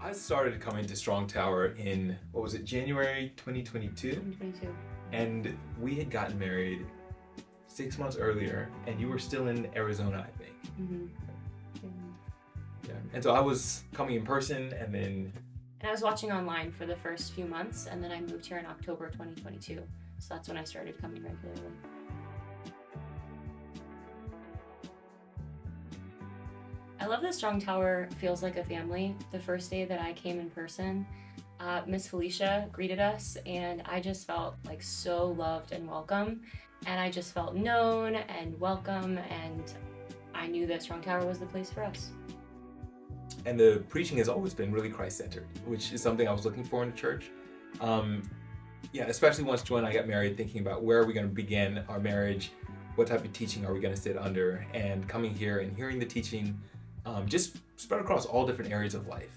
I started coming to Strong Tower in, January 2022? 2022. And we had gotten married 6 months earlier, and you were still in Arizona, I think. Mm-hmm. Yeah. And so I was coming in person, and I was watching online for the first few months, and then I moved here in October 2022. So that's when I started coming regularly. I love that Strong Tower feels like a family. The first day that I came in person, Miss Felicia greeted us, and I just felt like so loved and welcome. And I just felt known and welcome, and I knew that Strong Tower was the place for us. And the preaching has always been really Christ-centered, which is something I was looking for in a church. Especially once Joy and I got married, thinking about where are we going to begin our marriage, what type of teaching are we going to sit under, and coming here and hearing the teaching just spread across all different areas of life.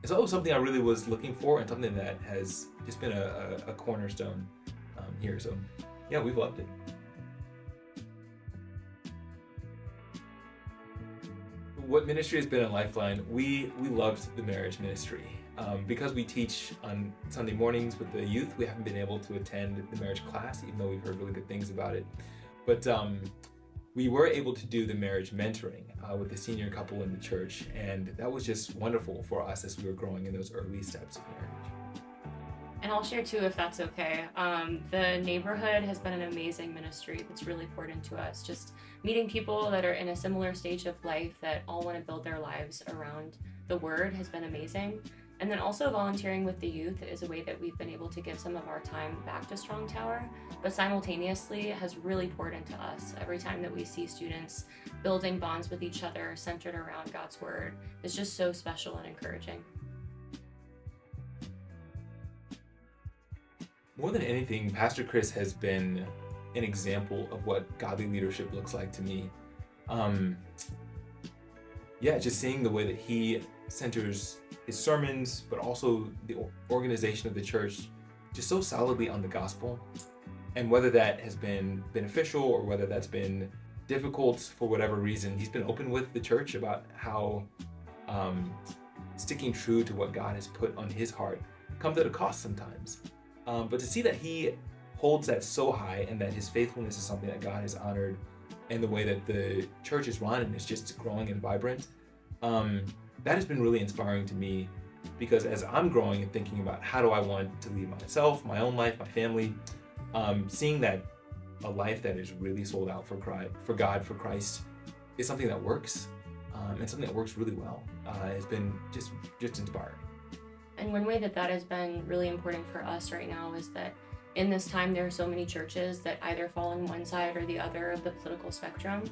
It's always something I really was looking for, and something that has just been a cornerstone here. So yeah, we've loved it. What ministry has been a lifeline, we loved the marriage ministry. Because we teach on Sunday mornings with the youth, we haven't been able to attend the marriage class, even though we've heard really good things about it. But we were able to do the marriage mentoring with the senior couple in the church, and that was just wonderful for us as we were growing in those early steps of marriage. And I'll share too, if that's okay. The neighborhood has been an amazing ministry that's really poured into us. Just meeting people that are in a similar stage of life that all want to build their lives around the Word has been amazing. And then also volunteering with the youth is a way that we've been able to give some of our time back to Strong Tower, but simultaneously has really poured into us. Every time that we see students building bonds with each other centered around God's Word, it's just so special and encouraging. More than anything, Pastor Chris has been an example of what godly leadership looks like to me. Just seeing the way that he centers his sermons, but also the organization of the church just so solidly on the gospel. And whether that has been beneficial or whether that's been difficult for whatever reason, he's been open with the church about how sticking true to what God has put on his heart comes at a cost sometimes. But to see that he holds that so high, and that his faithfulness is something that God has honored, and the way that the church is run and is just growing and vibrant, that has been really inspiring to me, because as I'm growing and thinking about how do I want to lead myself, my own life, my family, seeing that a life that is really sold out for God, for Christ, is something that works, and something that works really well, has been just inspiring. And one way that has been really important for us right now is that in this time, there are so many churches that either fall on one side or the other of the political spectrum.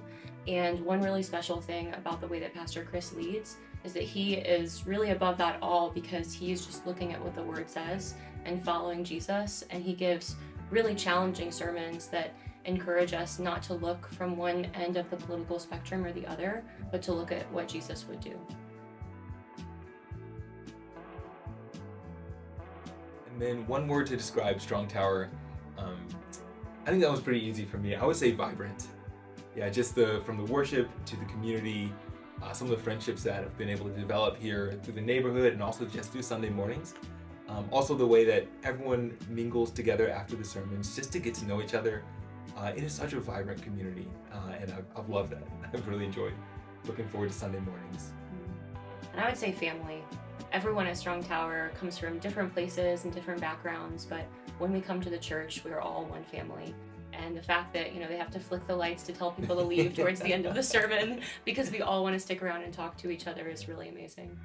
And one really special thing about the way that Pastor Chris leads is that he is really above that all, because he's just looking at what the Word says and following Jesus. And he gives really challenging sermons that encourage us not to look from one end of the political spectrum or the other, but to look at what Jesus would do. And then one word to describe Strong Tower, I think that was pretty easy for me. I would say vibrant. Yeah, just from the worship to the community, some of the friendships that I've been able to develop here through the neighborhood, and also just through Sunday mornings. Also the way that everyone mingles together after the sermons just to get to know each other. It is such a vibrant community, and I've loved that. I've really enjoyed looking forward to Sunday mornings. And I would say family. Everyone at Strong Tower comes from different places and different backgrounds, but when we come to the church, we're all one family. And the fact that, they have to flick the lights to tell people to leave towards the end of the sermon because we all want to stick around and talk to each other is really amazing.